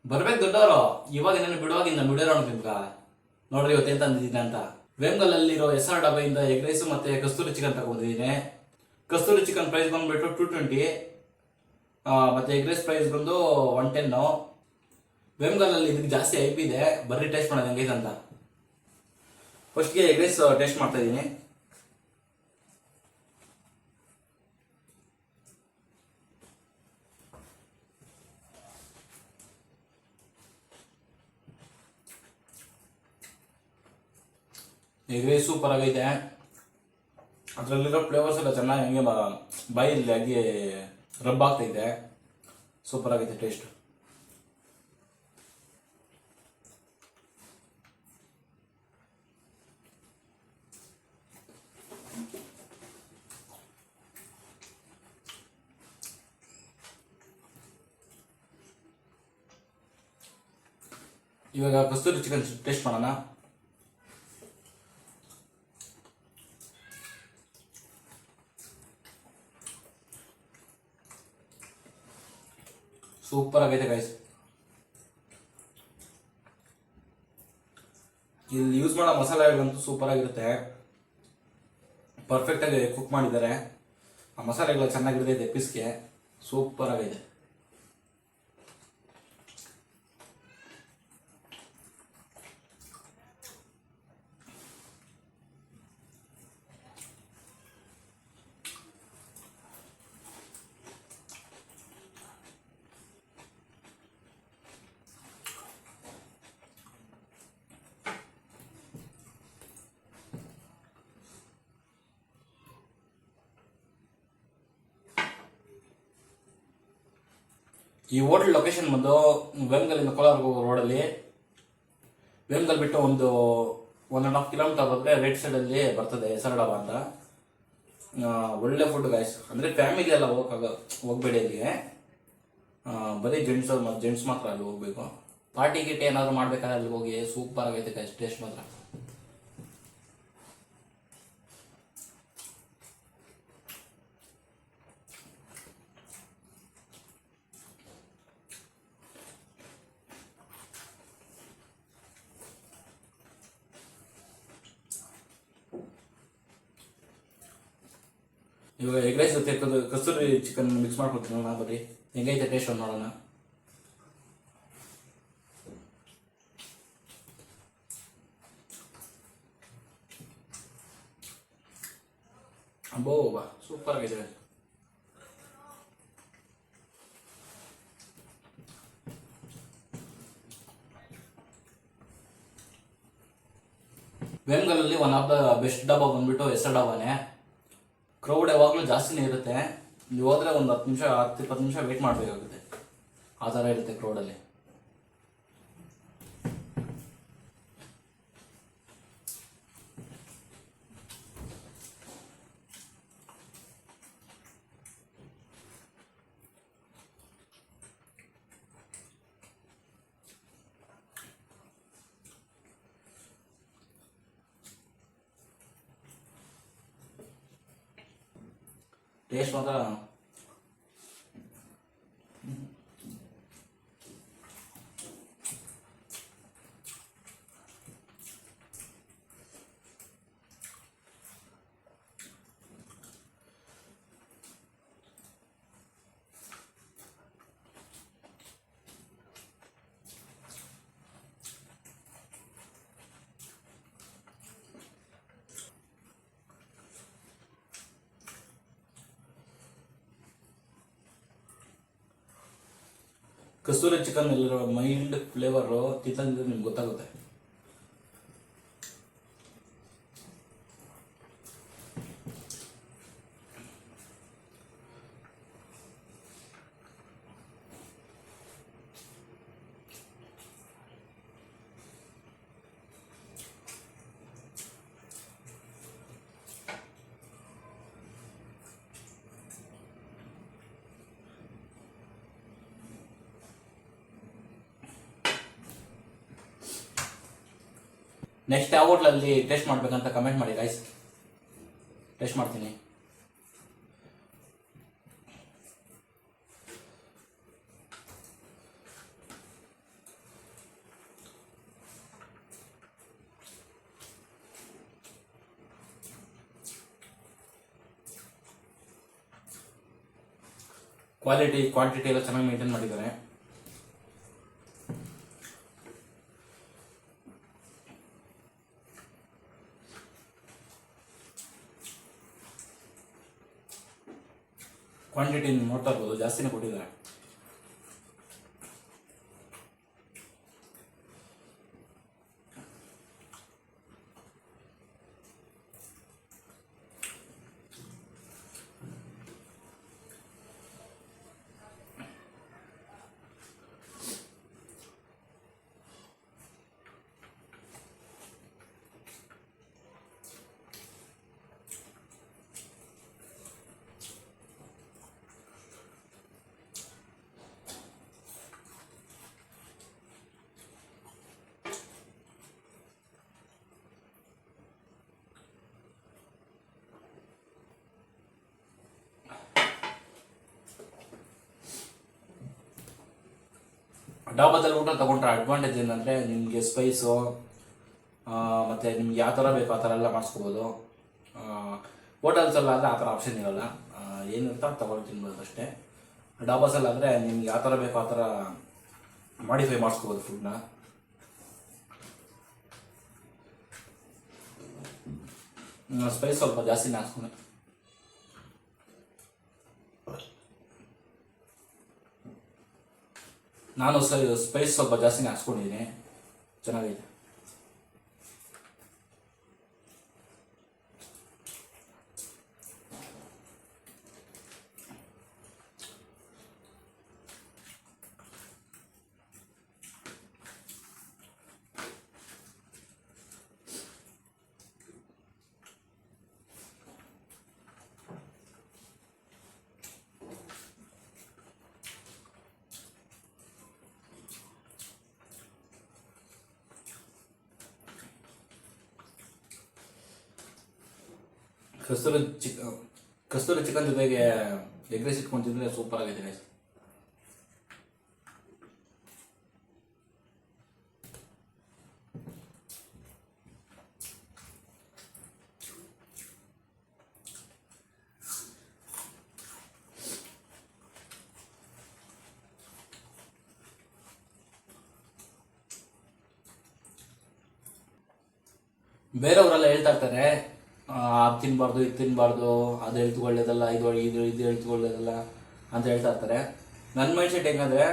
ಬರ್ಬೇಕು ದೊಡ್ಡವರು. ಇವಾಗ ಏನೇನು ಬಿಡುವಾಗಿಂದ ನುಡಿಯೋಣ ನಿಮ್ಗ. ನೋಡ್ರಿ ಇವತ್ತೇನ್ ತಂದಿದ್ದೀನಿ ಅಂತ. ವೇಮ್ಗಲಲ್ಲಿರೋ SR ಡಾಬಾಯಿಂದ ಎಗ್ ರೈಸ್ ಮತ್ತೆ ಕಸ್ತೂರಿ ಚಿಕನ್ ತಗೊಂಡಿದ್ದೀನಿ. ಕಸ್ತೂರಿ ಚಿಕನ್ ಪ್ರೈಸ್ ಬಂದ್ಬಿಟ್ಟು 220, ಮತ್ತೆ ಎಗ್ ರೈಸ್ ಪ್ರೈಸ್ ಬಂದು 110. ವೇಮ್ಗಲಲ್ಲಿ ಇದಕ್ಕೆ ಜಾಸ್ತಿ ಐಪ್ ಇದೆ. ಬರ್ರಿ ಟೇಸ್ಟ್ ಮಾಡೋದು ಹೆಂಗೈತೆ ಅಂತ. ಫಸ್ಟ್ಗೆ ಎಗ್ ರೈಸ್ ಟೇಸ್ಟ್ ಮಾಡ್ತಾ ಇದ್ದೀನಿ. ಎಗ್ ರೈಸ್ ಸೂಪರ್ ಆಗೈತೆ. ಅದರಲ್ಲಿರೋ ಫ್ಲೇವರ್ಸ್ ಎಲ್ಲ ಚೆನ್ನಾಗಿ ಹಂಗೆ ಬಾಯಲ್ಲಿ ಆಗಿ ರಬ್ ಆಗ್ತೈತೆ. ಸೂಪರ್ ಆಗೈತೆ ಟೇಸ್ಟ್. ಇವಾಗ ಕಸ್ತೂರಿ ಚಿಕನ್ ಟೇಸ್ಟ್ ಮಾಡೋಣ. ಸೂಪರ್ ಆಗೈತೆ ಗೈಸ್. ಇಲ್ಲಿ ಯೂಸ್ ಮಾಡೋ ಮಸಾಲೆಗಳಂತೂ ಸೂಪರ್ ಆಗಿರುತ್ತೆ. ಪರ್ಫೆಕ್ಟ್ ಆಗಿ ಕುಕ್ ಮಾಡಿದ್ದಾರೆ. ಆ ಮಸಾಲೆಗಳು ಚೆನ್ನಾಗಿರ್ತೈತೆ. ಪೀಸ್ಗೆ ಸೂಪರ್ ಆಗೈತೆ. ಈ ಹೋಟೆಲ್ ಲೊಕೇಶನ್ ಬಂದು ವೇಮ್ಗಲಿಂದ ಕೋಲಾರ ಹೋಗೋ ರೋಡಲ್ಲಿ. ವೇಮ್ಗಲ್ ಬಿಟ್ಟು ಒಂದು 1.5 ಕಿಲೋಮೀಟರ್ ಬಂದರೆ ರೈಟ್ ಸೈಡಲ್ಲಿ ಬರ್ತದೆ SR ಡಾಬಾ ಅಂತ. ಒಳ್ಳೆ ಫುಡ್ ಗೈಸ್. ಅಂದರೆ ಫ್ಯಾಮಿಲಿ ಎಲ್ಲ ಹೋಗ್ಬೇಡಿ ಅಲ್ಲಿಗೆ. ಬರೀ ಜೆಂಟ್ಸ್ ಮಾತ್ರ ಅಲ್ಲಿ ಹೋಗ್ಬೇಕು. ಪಾರ್ಟಿ ಗಿಟ್ ಏನಾದ್ರು ಮಾಡ್ಬೇಕಾದ್ರೆ ಅಲ್ಲಿ ಹೋಗಿ. ಸೂಪರ್ ಆಗೈತೆ ಗೈಸ್ ಟೇಸ್ಟ್ ಮಾತ್ರ. ಇವಾಗ ಎಗ್ ರೈಸ್ ಜೊತೆ ಕಸ್ತೂರಿ ಚಿಕನ್ ಮಿಕ್ಸ್ ಮಾಡ್ಕೊಡ್ತೀನಿ ನೋಡೋಣ. ಬರ್ರಿ ಹೆಂಗೈತೆ ಟೇಸ್ಟ್ ನೋಡೋಣ. ಅಬ್ಬೋ ಬಾ ಸೂಪರ್ ಆಗೈತೆ. ವೇಮ್ಗಲಲ್ಲಿ one of the best dhaba ಬಂದ್ಬಿಟ್ಟು SR ಡಾಬಾನೇ. ಕ್ರೌಡ್ ಯಾವಾಗಲೂ ಜಾಸ್ತಿನೇ ಇರುತ್ತೆ. ನೀವು ಹೋದ್ರೆ ಒಂದು 10-20 ನಿಮಿಷ ವೇಟ್ ಮಾಡಬೇಕಾಗುತ್ತೆ. ಆ ಥರ ಇರುತ್ತೆ ಕ್ರೌಡಲ್ಲಿ. ಟೇಸ್ಟ್ ಮಾತ್ರ ಕಸ್ತೂರಿ ಚಿಕನ್ ಎಲ್ಲಿರೋ ಮೈಲ್ಡ್ ಫ್ಲೇವರು ತಿಂತಂದ್ರೆ ನಿಮ್ಗೆ ಗೊತ್ತಾಗುತ್ತೆ. ನೆಕ್ಸ್ಟ್ ಯಾವ ಹೋಟ್ಲಲ್ಲಿ ಟೇಸ್ಟ್ ಮಾಡ್ಬೇಕಂತ ಕಮೆಂಟ್ ಮಾಡಿ ಗೈಸ್. ಟೇಸ್ಟ್ ಮಾಡ್ತೀನಿ. ಕ್ವಾಲಿಟಿ ಕ್ವಾಂಟಿಟಿ ಎಲ್ಲ ಚೆನ್ನಾಗಿ ಮೇಂಟೈನ್ ಮಾಡಿದ್ದಾರೆ. ಕ್ವಾಂಟಿಟಿ ನೋಡ್ತಾ ಇರ್ಬೋದು, ಜಾಸ್ತಿನೇ ಕೊಟ್ಟಿದ್ದಾರೆ. ಡಾಬಾದಲ್ಲಿ ಊಟ ತಗೊಂಡ್ರೆ ಅಡ್ವಾಂಟೇಜ್ ಏನಂದರೆ ನಿಮಗೆ ಸ್ಪೈಸು ಮತ್ತು ನಿಮ್ಗೆ ಯಾವ ಥರ ಬೇಕೋ ಆ ಥರ ಎಲ್ಲ ಮಾಡಿಸ್ಕೋಬೋದು. ಹೋಟೆಲ್ಸಲ್ಲಾದರೆ ಆ ಥರ ಆಪ್ಷನ್ ಇರೋಲ್ಲ, ಏನಿರ್ತಾ ತಗೊಂಡು ತಿನ್ಬೋದು ಅಷ್ಟೇ. ಡಾಬಾಸಲ್ಲಾದರೆ ನಿಮ್ಗೆ ಯಾವ ಥರ ಬೇಕೋ ಆ ಥರ ಮಾಡಿಫೈ ಮಾಡಿಸ್ಕೋಬೋದು ಫುಡ್ನ. ಸ್ಪೈಸ್ ಸ್ವಲ್ಪ ಜಾಸ್ತಿನೇ ಹಾಕ್ಸ್ಕೊಂಡೆ. ನಾನು ಸ್ಪೈಸ್ ಸ್ವಲ್ಪ ಜಾಸ್ತಿನೇ ಹಾಕ್ಸ್ಕೊಂಡಿದ್ದೀನಿ, ಚೆನ್ನಾಗಿದೆ. ಕಸ್ತೂರಿ ಚಿಕನ್ ಜೊತೆಗೆ ಎಗ್ ರೈಸ್ ಇಟ್ಕೊಂಡು ತಿಂದರೆ ಸೂಪರ್ ಆಗಿದೆ ಗೈಸ್. ಬೇರೆಯವರೆಲ್ಲ ಹೇಳ್ತಾ ಇರ್ತಾರೆ ಅದು ತಿನ್ನಬಾರ್ದು, ಇದು ತಿನ್ನಬಾರ್ದು, ಅದು ಹೆಲ್ತ್ಗೆ ಒಳ್ಳೇದಲ್ಲ, ಇದು ಹೆಲ್ತ್ಗೆ ಒಳ್ಳೇದಲ್ಲ ಅಂತ ಹೇಳ್ತಾ ಇರ್ತಾರೆ. ನನ್ನ ಮೈಂಡ್ ಸೆಟ್ ಹೆಂಗಂದರೆ,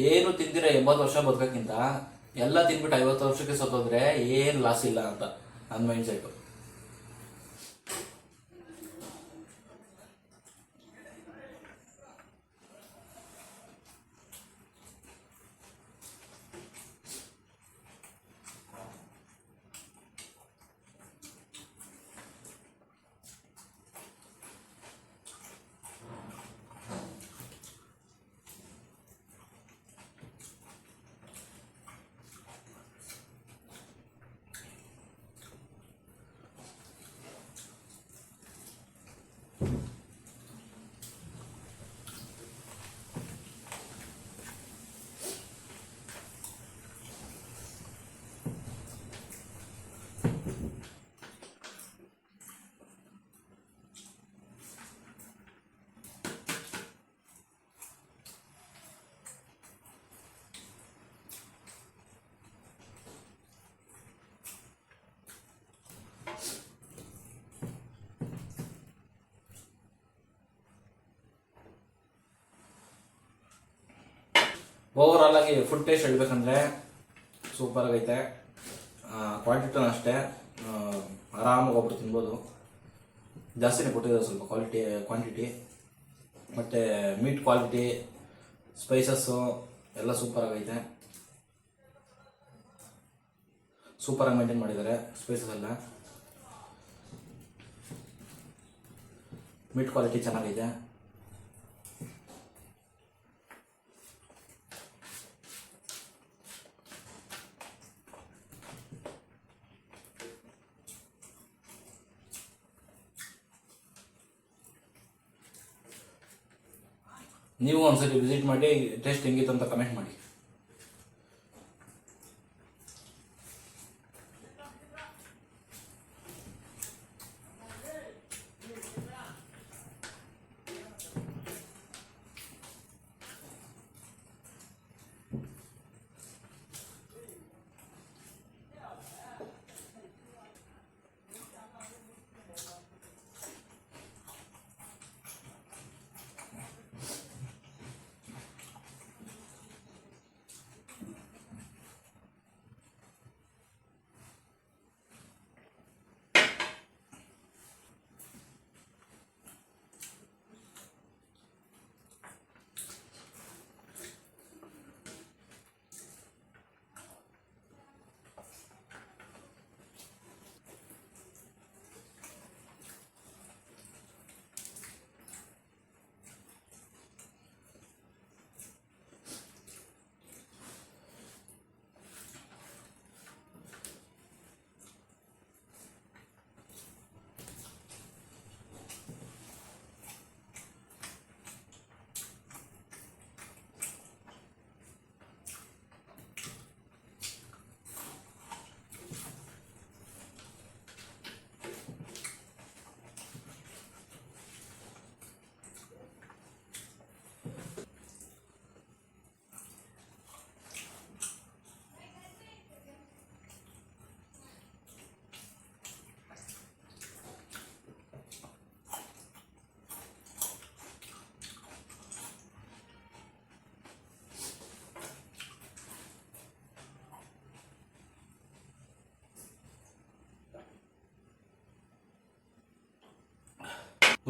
ಏನು ತಿಂದಿರ 80 ವರ್ಷ ಬದುಕೋಕ್ಕಿಂತ ಎಲ್ಲ ತಿನ್ಬಿಟ್ಟು 50 ವರ್ಷಕ್ಕೆ ಸತ್ತೋದ್ರೆ ಏನು ಲಾಸ್ ಇಲ್ಲ ಅಂತ ನನ್ನ ಮೈಂಡ್ ಸೆಟ್ಟು. ಓವರಾಲ್ ಆಗಿ ಫುಡ್ ಟೇಸ್ಟ್ ಹೇಳ್ಬೇಕಂದ್ರೆ ಸೂಪರ್ ಆಗೈತೆ. ಕ್ವಾಂಟಿಟಿನೂ ಅಷ್ಟೇ, ಆರಾಮಾಗಿ ಒಬ್ಬರು ತಿನ್ಬೋದು. ಜಾಸ್ತಿನೇ ಕೊಟ್ಟಿದ್ದಾರೆ ಸ್ವಲ್ಪ ಕ್ವಾಂಟಿಟಿ ಮತ್ತು ಮೀಟ್ ಕ್ವಾಲಿಟಿ, ಸ್ಪೈಸಸ್ಸು ಎಲ್ಲ ಸೂಪರ್ ಆಗೈತೆ. ಸೂಪರಾಗಿ ಮೇಂಟೈನ್ ಮಾಡಿದ್ದಾರೆ ಸ್ಪೈಸಸ್ ಎಲ್ಲ. ಮೀಟ್ ಕ್ವಾಲಿಟಿ ಚೆನ್ನಾಗಿದೆ. ನೀವು ಒಂದ್ಸರಿ ವಿಸಿಟ್ ಮಾಡಿ ಟೇಸ್ಟ್ ಹೆಂಗಿತ್ತು ಅಂತ ಕಮೆಂಟ್ ಮಾಡಿ.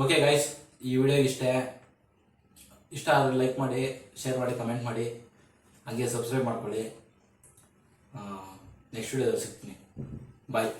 ಓಕೆ ಗೈಸ್, ಈ ವಿಡಿಯೋ ಇಷ್ಟ ಆದರೆ ಲೈಕ್ ಮಾಡಿ, ಶೇರ್ ಮಾಡಿ, ಕಮೆಂಟ್ ಮಾಡಿ, ಹಾಗೆ ಸಬ್ಸ್ಕ್ರೈಬ್ ಮಾಡ್ಕೊಳ್ಳಿ. ನೆಕ್ಸ್ಟ್ ವಿಡಿಯೋದಲ್ಲಿ ಸಿಗ್ತೀನಿ. ಬಾಯ್.